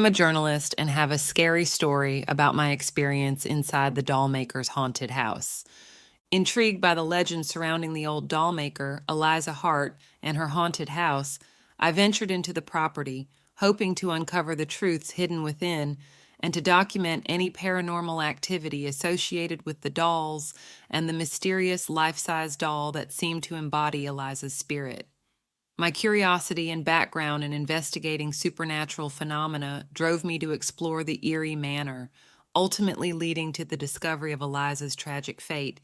I'm a journalist and have a scary story about my experience inside the Dollmaker's haunted house. Intrigued by the legend surrounding the old dollmaker, Eliza Hart, and her haunted house, I ventured into the property, hoping to uncover the truths hidden within and to document any paranormal activity associated with the dolls and the mysterious life-size doll that seemed to embody Eliza's spirit. My curiosity and background in investigating supernatural phenomena drove me to explore the eerie manor, ultimately leading to the discovery of Eliza's tragic fate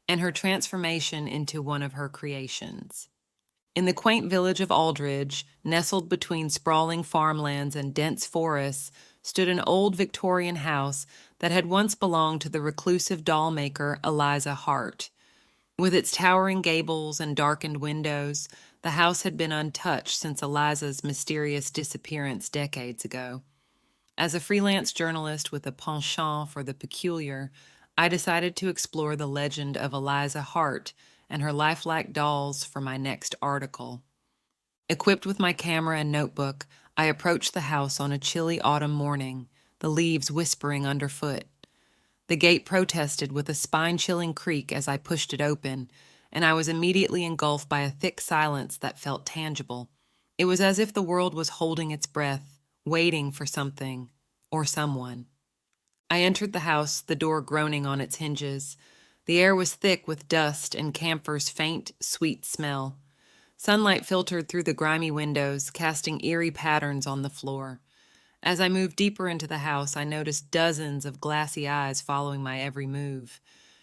and her transformation into one of her creations. In the quaint village of Aldridge, nestled between sprawling farmlands and dense forests, stood an old Victorian house that had once belonged to the reclusive doll maker Eliza Hart. With its towering gables and darkened windows, the house had been untouched since Eliza's mysterious disappearance decades ago. As a freelance journalist with a penchant for the peculiar, I decided to explore the legend of Eliza Hart and her lifelike dolls for my next article. Equipped with my camera and notebook, I approached the house on a chilly autumn morning, the leaves whispering underfoot. The gate protested with a spine-chilling creak as I pushed it open, and I was immediately engulfed by a thick silence that felt tangible. It was as if the world was holding its breath, waiting for something or someone. I entered the house, the door groaning on its hinges. The air was thick with dust and camphor's faint, sweet smell. Sunlight filtered through the grimy windows, casting eerie patterns on the floor. As I moved deeper into the house, I noticed dozens of glassy eyes following my every move.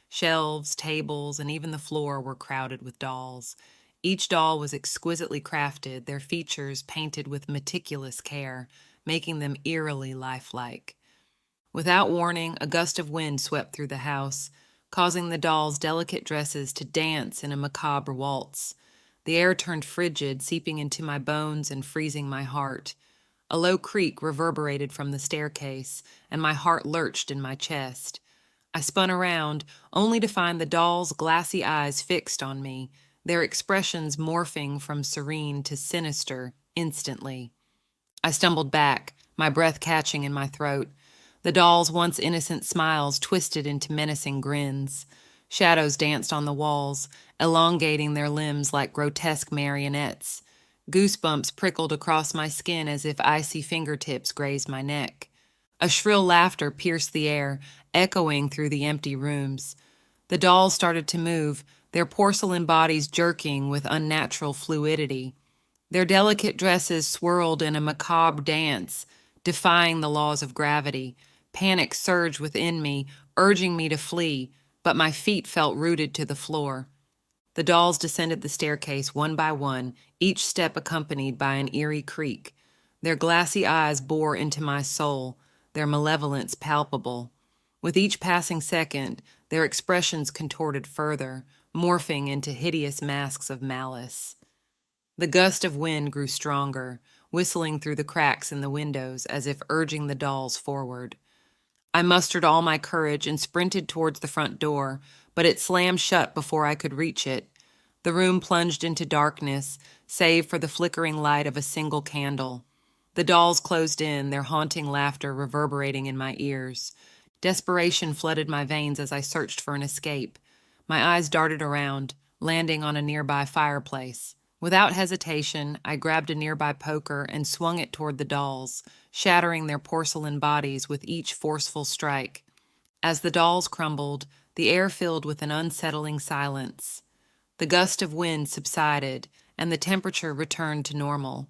Shelves, tables, and even the floor were crowded with dolls. Each doll was exquisitely crafted, their features painted with meticulous care, making them eerily lifelike. Without warning, a gust of wind swept through the house, causing the dolls' delicate dresses to dance in a macabre waltz. The air turned frigid, seeping into my bones and freezing my heart. A low creak reverberated from the staircase, and my heart lurched in my chest. I spun around, only to find the doll's glassy eyes fixed on me, their expressions morphing from serene to sinister instantly. I stumbled back, my breath catching in my throat. The doll's once innocent smiles twisted into menacing grins. Shadows danced on the walls, elongating their limbs like grotesque marionettes. Goosebumps prickled across my skin as if icy fingertips grazed my neck. A shrill laughter pierced the air, echoing through the empty rooms. The dolls started to move, their porcelain bodies jerking with unnatural fluidity. Their delicate dresses swirled in a macabre dance, defying the laws of gravity. Panic surged within me, urging me to flee, but my feet felt rooted to the floor. The dolls descended the staircase one by one, each step accompanied by an eerie creak. Their glassy eyes bore into my soul, their malevolence palpable. With each passing second, their expressions contorted further, morphing into hideous masks of malice. The gust of wind grew stronger, whistling through the cracks in the windows as if urging the dolls forward. I mustered all my courage and sprinted towards the front door, but it slammed shut before I could reach it. The room plunged into darkness, save for the flickering light of a single candle. The dolls closed in, their haunting laughter reverberating in my ears. Desperation flooded my veins as I searched for an escape. My eyes darted around, landing on a nearby fireplace. Without hesitation, I grabbed a nearby poker and swung it toward the dolls, shattering their porcelain bodies with each forceful strike. As the dolls crumbled, the air filled with an unsettling silence. The gust of wind subsided, and the temperature returned to normal.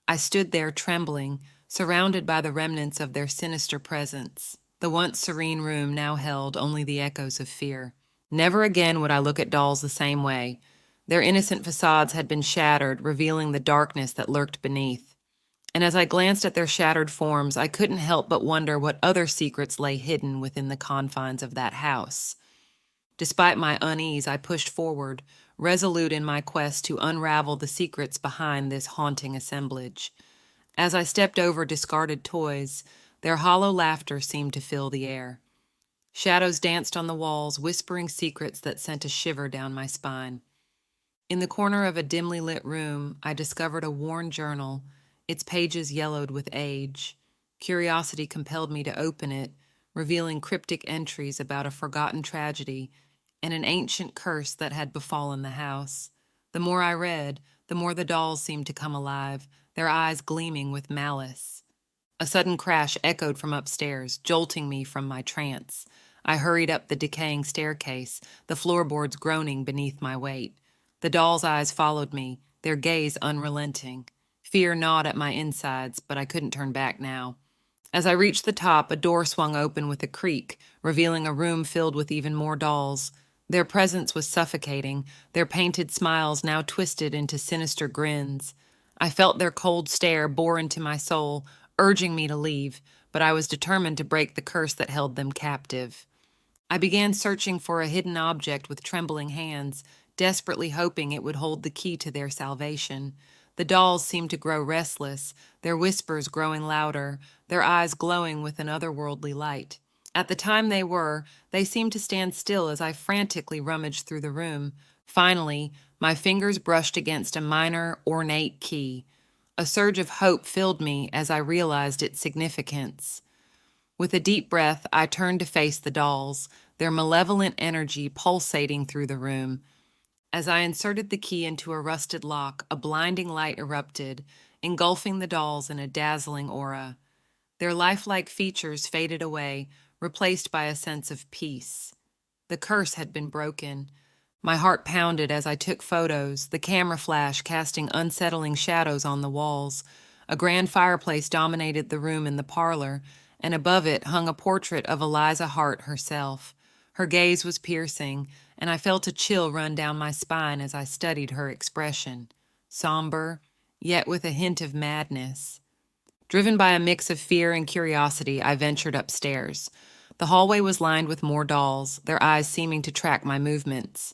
I stood there trembling, surrounded by the remnants of their sinister presence. The once serene room now held only the echoes of fear. Never again would I look at dolls the same way. Their innocent facades had been shattered, revealing the darkness that lurked beneath. And as I glanced at their shattered forms, I couldn't help but wonder what other secrets lay hidden within the confines of that house. Despite my unease, I pushed forward, resolute in my quest to unravel the secrets behind this haunting assemblage. As I stepped over discarded toys, their hollow laughter seemed to fill the air. Shadows danced on the walls, whispering secrets that sent a shiver down my spine. In the corner of a dimly lit room, I discovered a worn journal, its pages yellowed with age. Curiosity compelled me to open it, revealing cryptic entries about a forgotten tragedy and an ancient curse that had befallen the house. The more I read, the more the dolls seemed to come alive, their eyes gleaming with malice. A sudden crash echoed from upstairs, jolting me from my trance. I hurried up the decaying staircase, the floorboards groaning beneath my weight. The doll's eyes followed me, their gaze unrelenting. Fear gnawed at my insides, but I couldn't turn back now. As I reached the top, a door swung open with a creak, revealing a room filled with even more dolls. Their presence was suffocating, their painted smiles now twisted into sinister grins. I felt their cold stare bore into my soul, urging me to leave, but I was determined to break the curse that held them captive. I began searching for a hidden object with trembling hands, desperately hoping it would hold the key to their salvation. The dolls seemed to grow restless, their whispers growing louder, their eyes glowing with an otherworldly light. At the time they seemed to stand still as I frantically rummaged through the room. Finally, my fingers brushed against a minor, ornate key. A surge of hope filled me as I realized its significance. With a deep breath, I turned to face the dolls, their malevolent energy pulsating through the room. As I inserted the key into a rusted lock, a blinding light erupted, engulfing the dolls in a dazzling aura. Their lifelike features faded away, replaced by a sense of peace. The curse had been broken. My heart pounded as I took photos, the camera flash casting unsettling shadows on the walls. A grand fireplace dominated the room in the parlor, and above it hung a portrait of Eliza Hart herself. Her gaze was piercing, and I felt a chill run down my spine as I studied her expression. Somber, yet with a hint of madness. Driven by a mix of fear and curiosity, I ventured upstairs. The hallway was lined with more dolls, their eyes seeming to track my movements.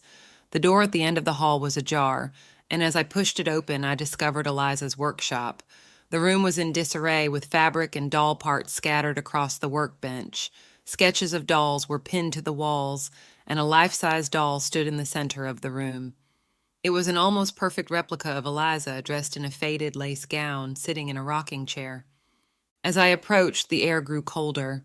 The door at the end of the hall was ajar, and as I pushed it open, I discovered Eliza's workshop. The room was in disarray with fabric and doll parts scattered across the workbench. Sketches of dolls were pinned to the walls, and a life-size doll stood in the center of the room. It was an almost perfect replica of Eliza, dressed in a faded lace gown, sitting in a rocking chair. As I approached, the air grew colder.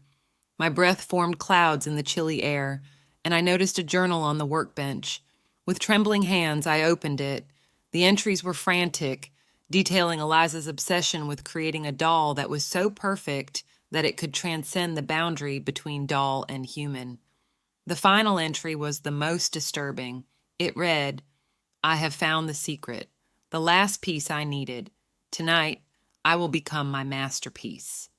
My breath formed clouds in the chilly air, and I noticed a journal on the workbench. With trembling hands, I opened it. The entries were frantic, detailing Eliza's obsession with creating a doll that was so perfect that it could transcend the boundary between doll and human. The final entry was the most disturbing. It read, "I have found the secret, the last piece I needed. Tonight, I will become my masterpiece."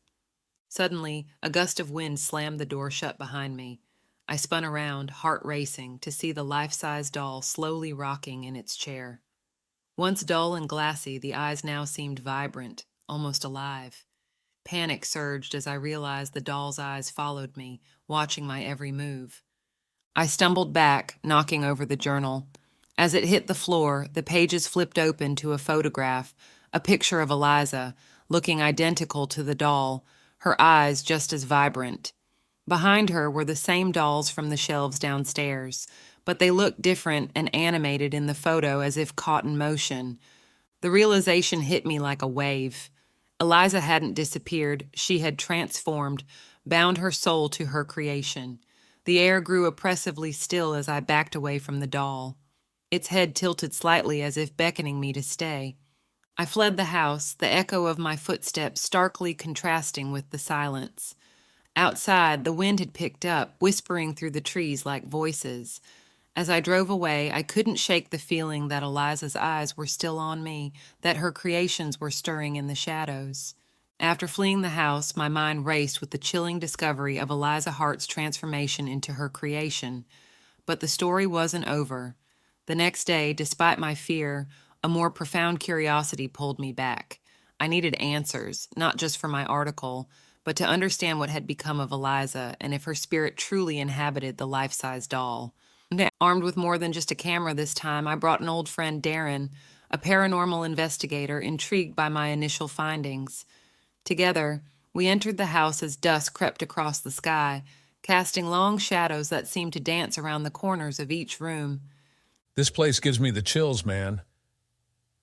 Suddenly, a gust of wind slammed the door shut behind me. I spun around, heart racing, to see the life-size doll slowly rocking in its chair. Once dull and glassy, the eyes now seemed vibrant, almost alive. Panic surged as I realized the doll's eyes followed me, watching my every move. I stumbled back, knocking over the journal. As it hit the floor, the pages flipped open to a photograph, a picture of Eliza, looking identical to the doll, her eyes just as vibrant. Behind her were the same dolls from the shelves downstairs, but they looked different and animated in the photo as if caught in motion. The realization hit me like a wave. Eliza hadn't disappeared, she had transformed, bound her soul to her creation. The air grew oppressively still as I backed away from the doll. Its head tilted slightly as if beckoning me to stay. I fled the house, the echo of my footsteps starkly contrasting with the silence. Outside, the wind had picked up, whispering through the trees like voices. As I drove away, I couldn't shake the feeling that Eliza's eyes were still on me, that her creations were stirring in the shadows. After fleeing the house, my mind raced with the chilling discovery of Eliza Hart's transformation into her creation. But the story wasn't over. The next day, despite my fear, a more profound curiosity pulled me back. I needed answers, not just for my article, but to understand what had become of Eliza and if her spirit truly inhabited the life-size doll. Armed with more than just a camera this time, I brought an old friend, Darren, a paranormal investigator intrigued by my initial findings. Together, we entered the house as dusk crept across the sky, casting long shadows that seemed to dance around the corners of each room. This place gives me the chills, man.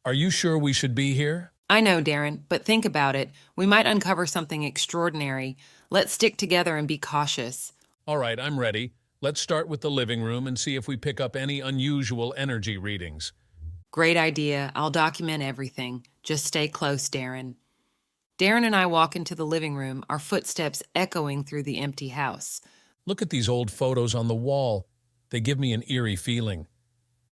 Are you sure we should be here? I know, Darren, but think about it. We might uncover something extraordinary. Let's stick together and be cautious. All right, I'm ready. Let's start with the living room and see if we pick up any unusual energy readings. Great idea. I'll document everything. Just stay close, Darren. Darren and I walk into the living room, our footsteps echoing through the empty house. Look at these old photos on the wall. They give me an eerie feeling.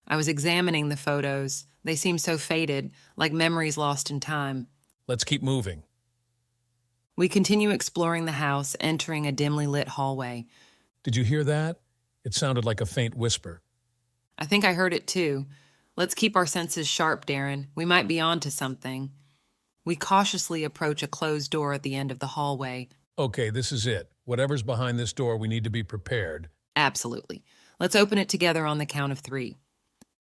I was examining the photos. They seem so faded, like memories lost in time. Let's keep moving. We continue exploring the house, entering a dimly lit hallway. Did you hear that? It sounded like a faint whisper. I think I heard it too. Let's keep our senses sharp, Darren. We might be onto something. We cautiously approach a closed door at the end of the hallway. Okay, this is it. Whatever's behind this door, we need to be prepared. Absolutely. Let's open it together on the count of 3.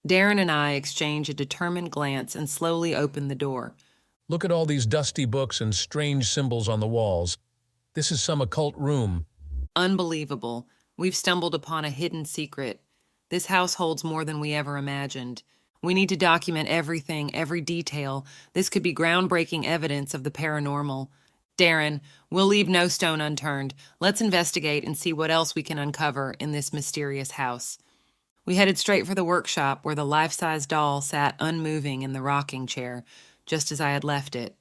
Darren and I exchange a determined glance and slowly open the door. Look at all these dusty books and strange symbols on the walls. This is some occult room. Unbelievable. We've stumbled upon a hidden secret. This house holds more than we ever imagined. We need to document everything, every detail. This could be groundbreaking evidence of the paranormal. Darren, we'll leave no stone unturned. Let's investigate and see what else we can uncover in this mysterious house. We headed straight for the workshop where the life-size doll sat unmoving in the rocking chair, just as I had left it.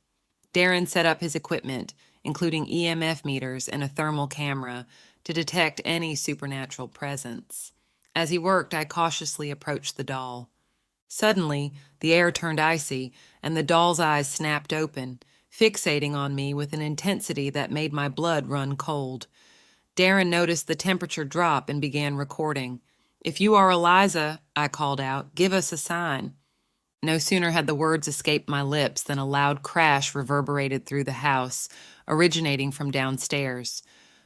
Darren set up his equipment, including EMF meters and a thermal camera, to detect any supernatural presence. As he worked, I cautiously approached the doll. Suddenly, the air turned icy, and the doll's eyes snapped open, fixating on me with an intensity that made my blood run cold. Darren noticed the temperature drop and began recording. "If you are Eliza," I called out, "give us a sign." No sooner had the words escaped my lips than a loud crash reverberated through the house, originating from downstairs.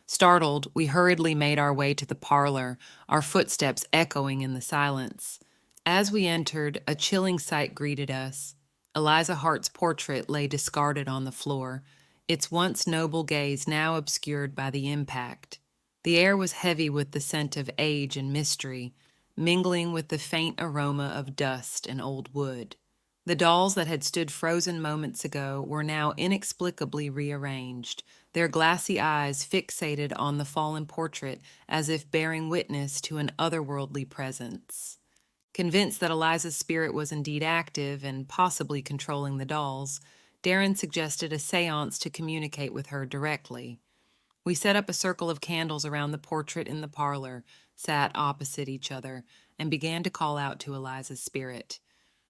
Startled, we hurriedly made our way to the parlor, our footsteps echoing in the silence. As we entered, a chilling sight greeted us. Eliza Hart's portrait lay discarded on the floor, its once noble gaze now obscured by the impact. The air was heavy with the scent of age and mystery, mingling with the faint aroma of dust and old wood. The dolls that had stood frozen moments ago were now inexplicably rearranged, their glassy eyes fixated on the fallen portrait as if bearing witness to an otherworldly presence. Convinced that Eliza's spirit was indeed active and possibly controlling the dolls, Darren suggested a seance to communicate with her directly. We set up a circle of candles around the portrait in the parlor, sat opposite each other, and began to call out to Eliza's spirit.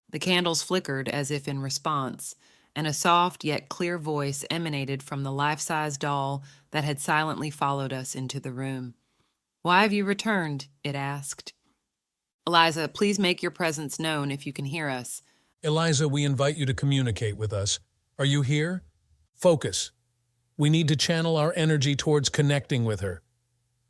The candles flickered as if in response, and a soft yet clear voice emanated from the life-size doll that had silently followed us into the room. "Why have you returned?" it asked. "Eliza, please make your presence known if you can hear us." Eliza, we invite you to communicate with us. Are you here? Focus. We need to channel our energy towards connecting with her.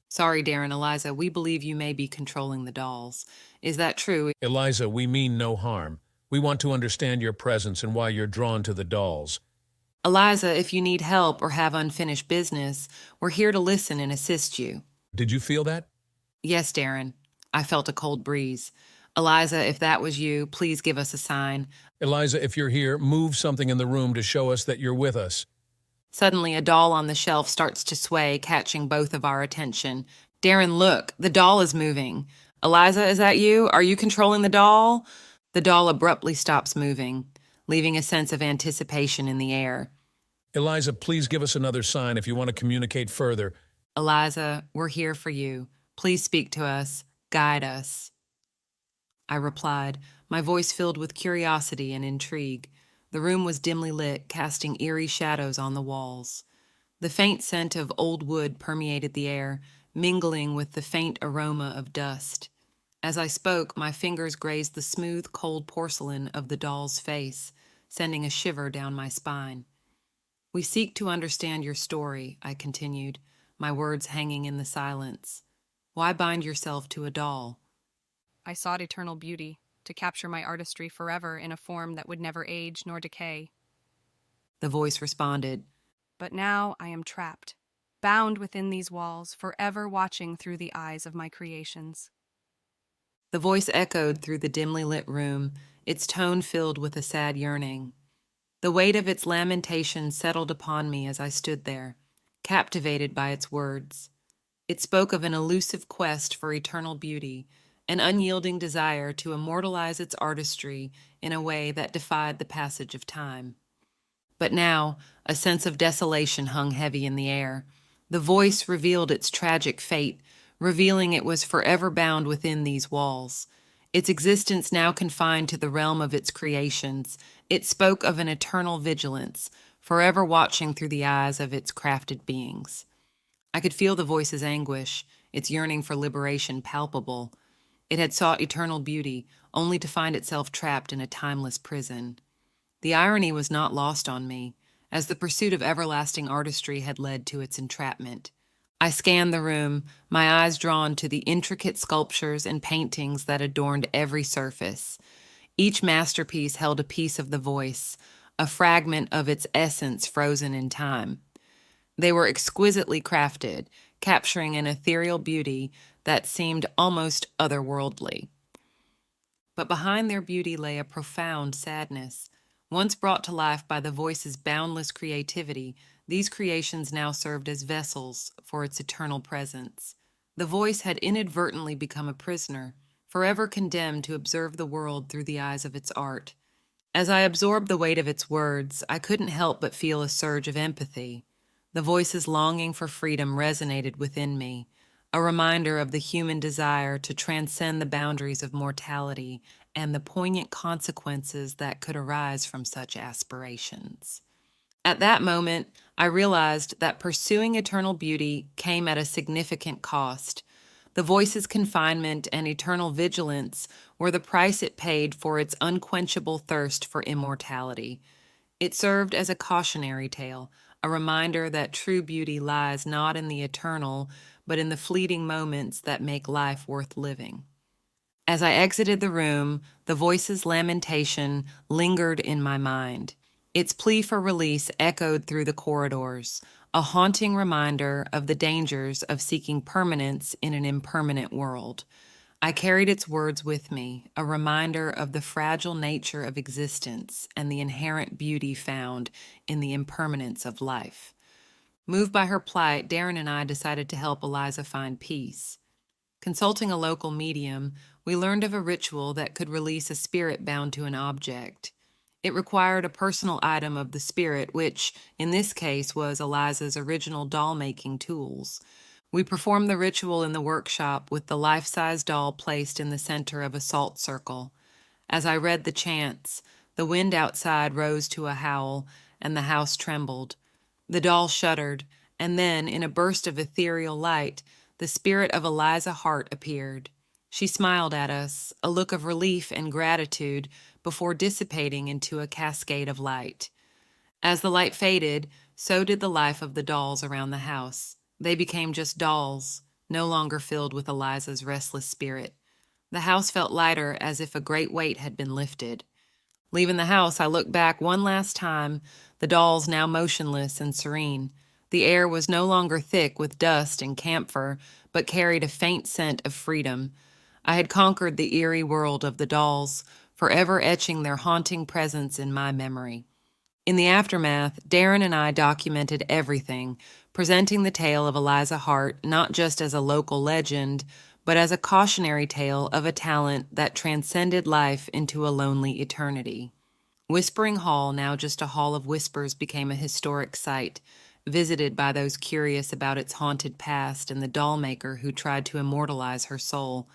"Sorry, Darren, Eliza, we believe you may be controlling the dolls. Is that true?" Eliza, we mean no harm. We want to understand your presence and why you're drawn to the dolls. "Eliza, if you need help or have unfinished business, we're here to listen and assist you." Did you feel that? "Yes, Darren." I felt a cold breeze. "Eliza, if that was you, please give us a sign." Eliza, if you're here, move something in the room to show us that you're with us. Suddenly, a doll on the shelf starts to sway, catching both of our attention. "Darren, look, the doll is moving." "Eliza, is that you? Are you controlling the doll?" The doll abruptly stops moving, leaving a sense of anticipation in the air. Eliza, please give us another sign if you want to communicate further. "Eliza, we're here for you. Please speak to us. Guide us." I replied, my voice filled with curiosity and intrigue. The room was dimly lit, casting eerie shadows on the walls. The faint scent of old wood permeated the air, mingling with the faint aroma of dust. As I spoke, my fingers grazed the smooth, cold porcelain of the doll's face, sending a shiver down my spine. "We seek to understand your story," I continued, my words hanging in the silence. "Why bind yourself to a doll?" I sought eternal beauty, to capture my artistry forever in a form that would never age nor decay. The voice responded. But now I am trapped, bound within these walls, forever watching through the eyes of my creations. The voice echoed through the dimly lit room, its tone filled with a sad yearning. The weight of its lamentation settled upon me as I stood there, captivated by its words. It spoke of an elusive quest for eternal beauty, an unyielding desire to immortalize its artistry in a way that defied the passage of time. But now, a sense of desolation hung heavy in the air. The voice revealed its tragic fate, revealing it was forever bound within these walls. Its existence now confined to the realm of its creations, it spoke of an eternal vigilance, forever watching through the eyes of its crafted beings. I could feel the voice's anguish, its yearning for liberation palpable. It had sought eternal beauty, only to find itself trapped in a timeless prison. The irony was not lost on me, as the pursuit of everlasting artistry had led to its entrapment. I scanned the room, my eyes drawn to the intricate sculptures and paintings that adorned every surface. Each masterpiece held a piece of the voice, a fragment of its essence frozen in time. They were exquisitely crafted, capturing an ethereal beauty that seemed almost otherworldly. But behind their beauty lay a profound sadness. Once brought to life by the voice's boundless creativity, these creations now served as vessels for its eternal presence. The voice had inadvertently become a prisoner, forever condemned to observe the world through the eyes of its art. As I absorbed the weight of its words, I couldn't help but feel a surge of empathy. The voice's longing for freedom resonated within me, a reminder of the human desire to transcend the boundaries of mortality and the poignant consequences that could arise from such aspirations. At that moment, I realized that pursuing eternal beauty came at a significant cost. The voice's confinement and eternal vigilance were the price it paid for its unquenchable thirst for immortality. It served as a cautionary tale, a reminder that true beauty lies not in the eternal, but in the fleeting moments that make life worth living. As I exited the room, the voice's lamentation lingered in my mind. Its plea for release echoed through the corridors, a haunting reminder of the dangers of seeking permanence in an impermanent world. I carried its words with me, a reminder of the fragile nature of existence and the inherent beauty found in the impermanence of life. Moved by her plight, Darren and I decided to help Eliza find peace. Consulting a local medium, we learned of a ritual that could release a spirit bound to an object. It required a personal item of the spirit, which, in this case, was Eliza's original doll-making tools. We performed the ritual in the workshop with the life-size doll placed in the center of a salt circle. As I read the chants, the wind outside rose to a howl, and the house trembled. The doll shuddered, and then, in a burst of ethereal light, the spirit of Eliza Hart appeared. She smiled at us, a look of relief and gratitude, before dissipating into a cascade of light. As the light faded, so did the life of the dolls around the house. They became just dolls, no longer filled with Eliza's restless spirit. The house felt lighter, as if a great weight had been lifted. Leaving the house, I looked back one last time, the dolls now motionless and serene. The air was no longer thick with dust and camphor, but carried a faint scent of freedom. I had conquered the eerie world of the dolls, forever etching their haunting presence in my memory. In the aftermath, Darren and I documented everything, presenting the tale of Eliza Hart not just as a local legend, but as a cautionary tale of a talent that transcended life into a lonely eternity. Whispering Hall, now just a hall of whispers, became a historic site, visited by those curious about its haunted past and the dollmaker who tried to immortalize her soul.